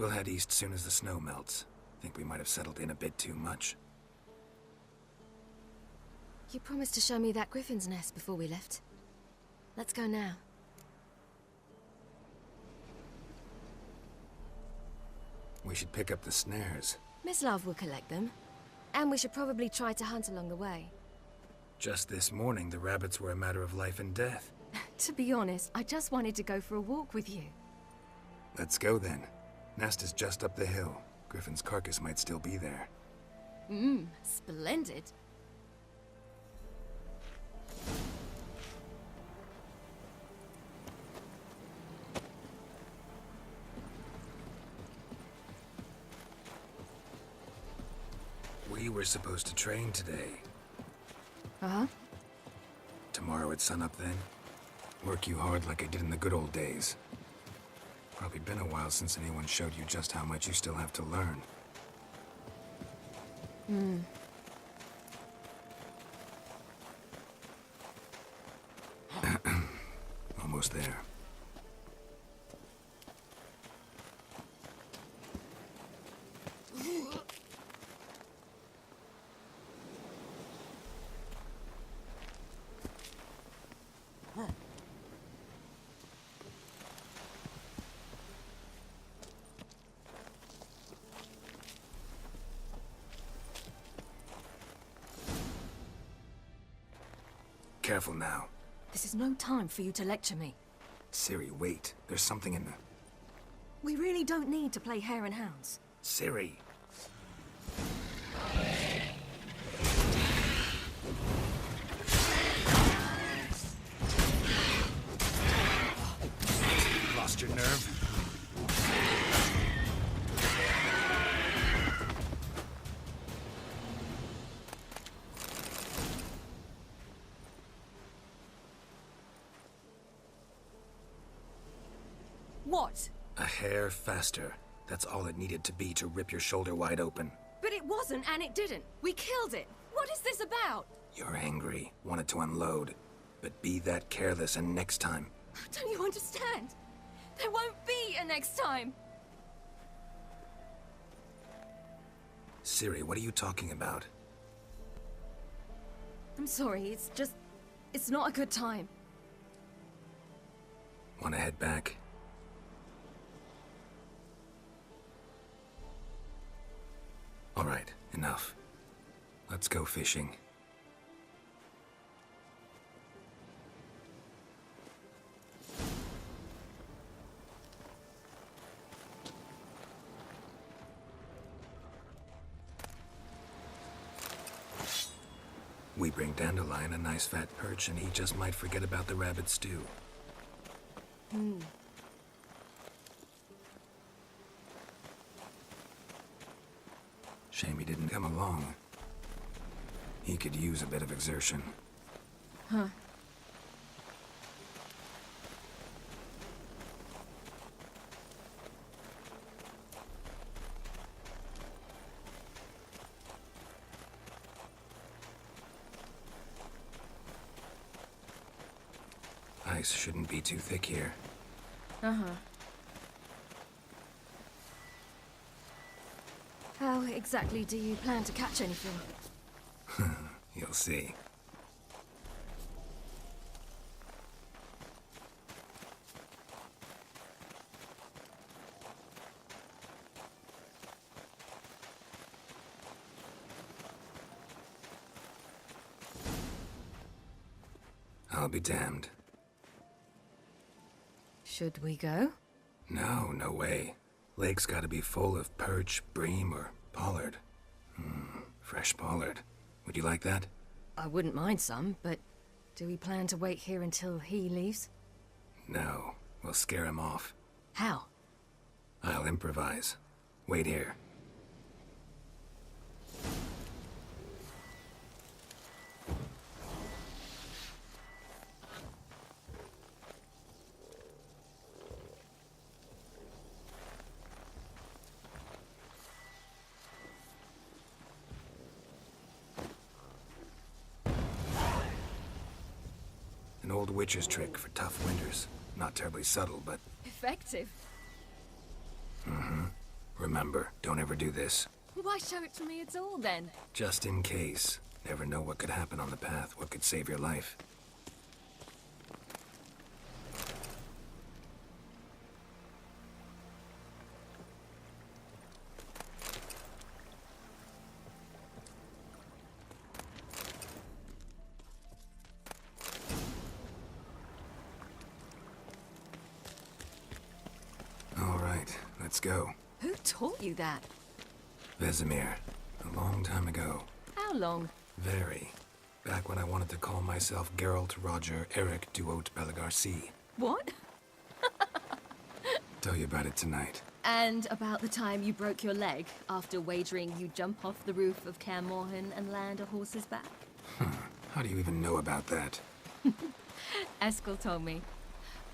We'll head east soon as the snow melts. Think we might have settled in a bit too much. You promised to show me that griffin's nest before we left. Let's go now. We should pick up the snares. Miss Love will collect them. And we should probably try to hunt along the way. Just this morning, the rabbits were a matter of life and death. To be honest, I just wanted to go for a walk with you. Let's go then. Nest is just up the hill. Griffin's carcass might still be there. Splendid. We were supposed to train today. Uh-huh. Tomorrow at sunup then? Work you hard like I did in the good old days. Probably been a while since anyone showed you just how much you still have to learn. Almost there. Careful now. This is no time for you to lecture me. Ciri, wait. There's something in the... We really don't need to play hare and hounds. Ciri! Lost your nerve? What? A hair faster. That's all it needed to be to rip your shoulder wide open. But it wasn't, and it didn't. We killed it. What is this about? You're angry, wanted to unload. But be that careless and next time. Don't you understand? There won't be a next time. Ciri, what are you talking about? I'm sorry, it's not a good time. Want to head back? All right, enough. Let's go fishing. We bring Dandelion a nice fat perch, and he just might forget about the rabbit stew. Shame he didn't come along. He could use a bit of exertion. Huh. Ice shouldn't be too thick here. Uh-huh. How exactly do you plan to catch anything? You'll see. I'll be damned. Should we go? No, no way. Lake's gotta be full of perch, bream, or pollard. Fresh pollard. Would you like that? I wouldn't mind some, but do we plan to wait here until he leaves? No, we'll scare him off. How? I'll improvise. Wait here. An old witcher's trick for tough winters. Not terribly subtle, but... Effective. Remember, don't ever do this. Why show it to me at all, then? Just in case. Never know what could happen on the path, what could save your life. All right, let's go. Who taught you that? Vesemir. A long time ago. How long? Very. Back when I wanted to call myself Geralt Roger Eric Duote Belagarcy. What? Tell you about it tonight. And about the time you broke your leg after wagering you jump off the roof of Kaer Morhen and land a horse's back? How do you even know about that? Eskel told me.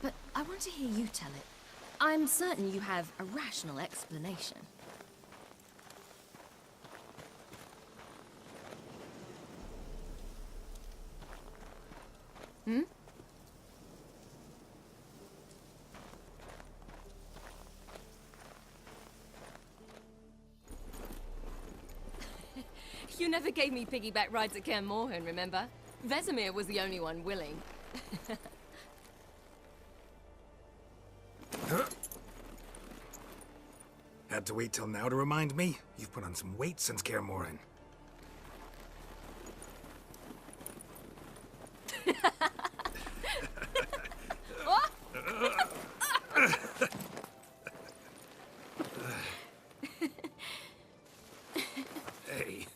But I want to hear you tell it. I'm certain you have a rational explanation. Hmm? You never gave me piggyback rides at Kaer Morhen, remember? Vesemir was the only one willing. Had to wait till now to remind me? You've put on some weight since Kaer Morhen. Hey.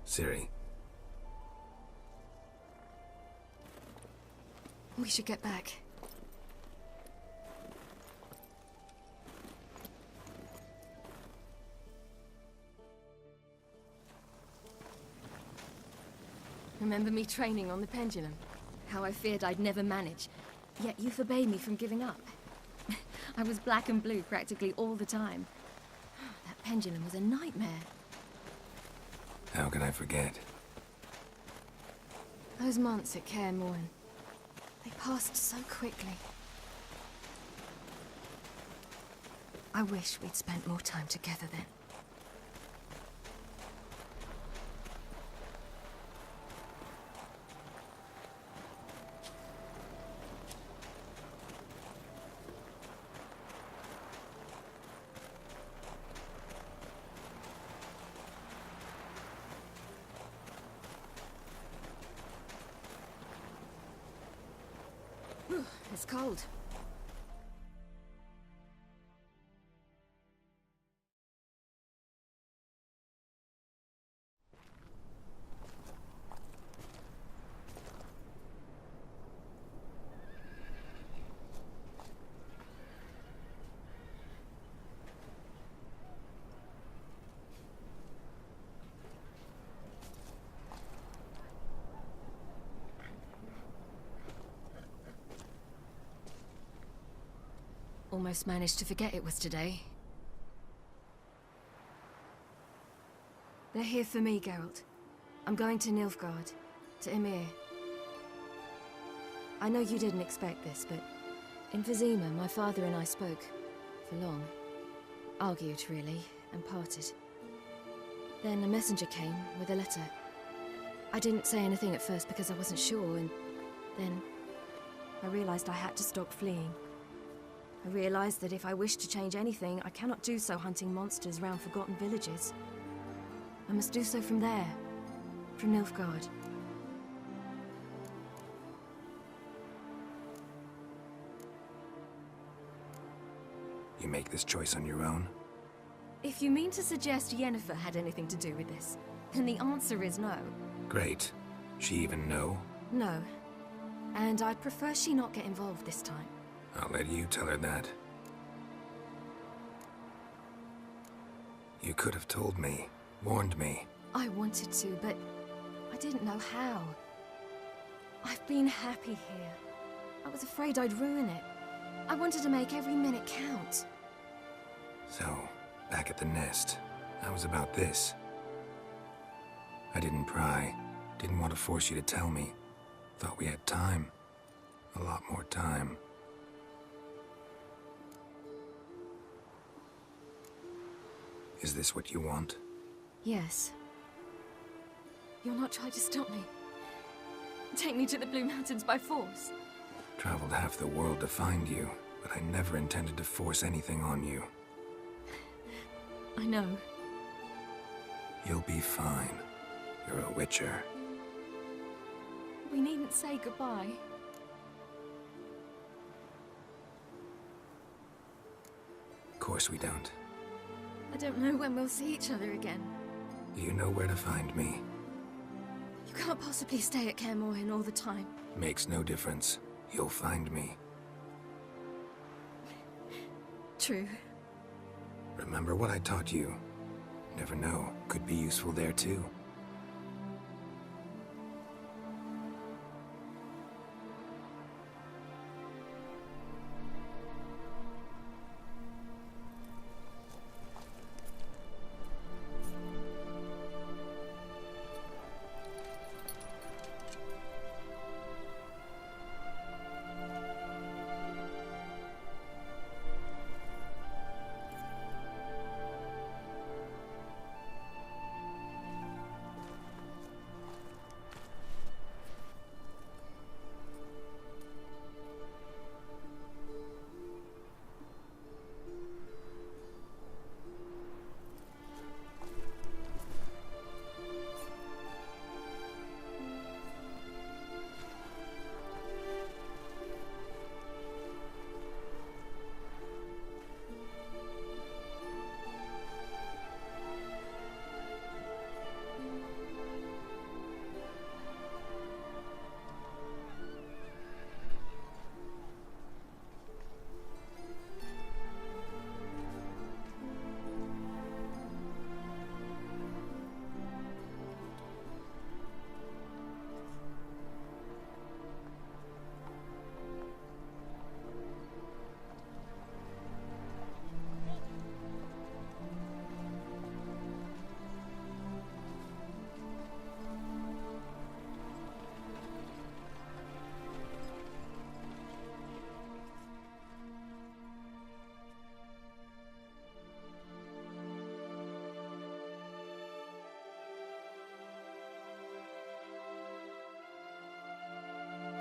Ciri. We should get back. Remember me training on the pendulum? How I feared I'd never manage. Yet you forbade me from giving up. I was black and blue practically all the time. That pendulum was a nightmare. How can I forget? Those months at Kaer Morhen, they passed so quickly. I wish we'd spent more time together then. It's cold. Almost managed to forget it was today. They're here for me, Geralt. I'm going to Nilfgaard, to Ymir. I know you didn't expect this, but in Vizima, my father and I spoke for long. Argued, really, and parted. Then a messenger came with a letter. I didn't say anything at first because I wasn't sure, and then I realized I had to stop fleeing. I realized that if I wish to change anything, I cannot do so hunting monsters round forgotten villages. I must do so from there, from Nilfgaard. You make this choice on your own? If you mean to suggest Yennefer had anything to do with this, then the answer is no. Great. She even know? No. And I'd prefer she not get involved this time. I'll let you tell her that. You could have told me, warned me. I wanted to, but I didn't know how. I've been happy here. I was afraid I'd ruin it. I wanted to make every minute count. So, back at the nest, how was about this? I didn't pry. Didn't want to force you to tell me. Thought we had time. A lot more time. Is this what you want? Yes. You'll not try to stop me. Take me to the Blue Mountains by force. Traveled half the world to find you, but I never intended to force anything on you. I know. You'll be fine. You're a Witcher. We needn't say goodbye. Of course we don't. I don't know when we'll see each other again. Do you know where to find me? You can't possibly stay at Kaer Morhen all the time. Makes no difference. You'll find me. True. Remember what I taught you. Never know, could be useful there too.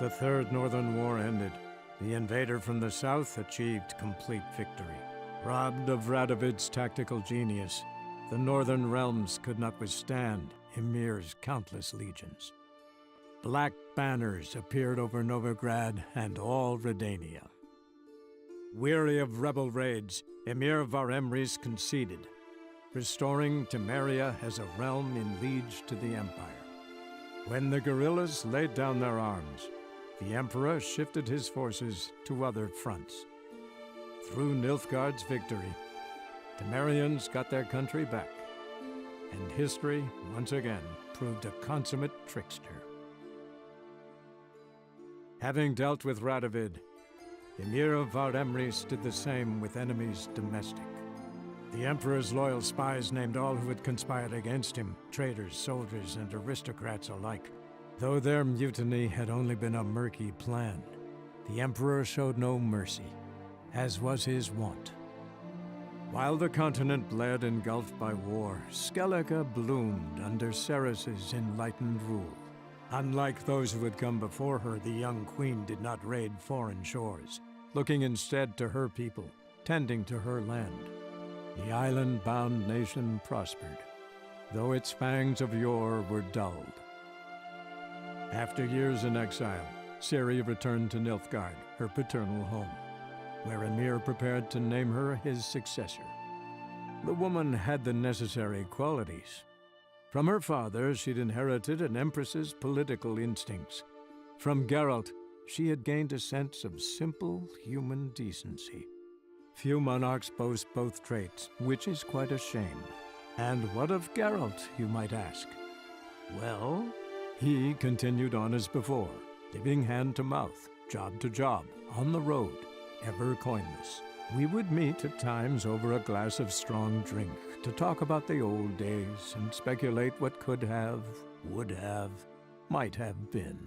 The Third Northern War ended. The invader from the south achieved complete victory. Robbed of Radovid's tactical genius, the Northern realms could not withstand Ymir's countless legions. Black banners appeared over Novigrad and all Redania. Weary of rebel raids, Ymir Varemris conceded, restoring Temeria as a realm in liege to the Empire. When the guerrillas laid down their arms, the Emperor shifted his forces to other fronts. Through Nilfgaard's victory, Temerians got their country back, and history once again proved a consummate trickster. Having dealt with Radovid, Ymir of Varemris did the same with enemies domestic. The Emperor's loyal spies named all who had conspired against him, traitors, soldiers, and aristocrats alike. Though their mutiny had only been a murky plan, the Emperor showed no mercy, as was his wont. While the continent bled engulfed by war, Skellige bloomed under Ceres's enlightened rule. Unlike those who had come before her, the young queen did not raid foreign shores, looking instead to her people, tending to her land. The island-bound nation prospered, though its fangs of yore were dulled. After years in exile, Ciri returned to Nilfgaard, her paternal home, where Ymir prepared to name her his successor. The woman had the necessary qualities. From her father, she'd inherited an empress's political instincts. From Geralt, she had gained a sense of simple human decency. Few monarchs boast both traits, which is quite a shame. And what of Geralt, you might ask? Well, he continued on as before, living hand to mouth, job to job, on the road, ever coinless. We would meet at times over a glass of strong drink to talk about the old days and speculate what could have, would have, might have been.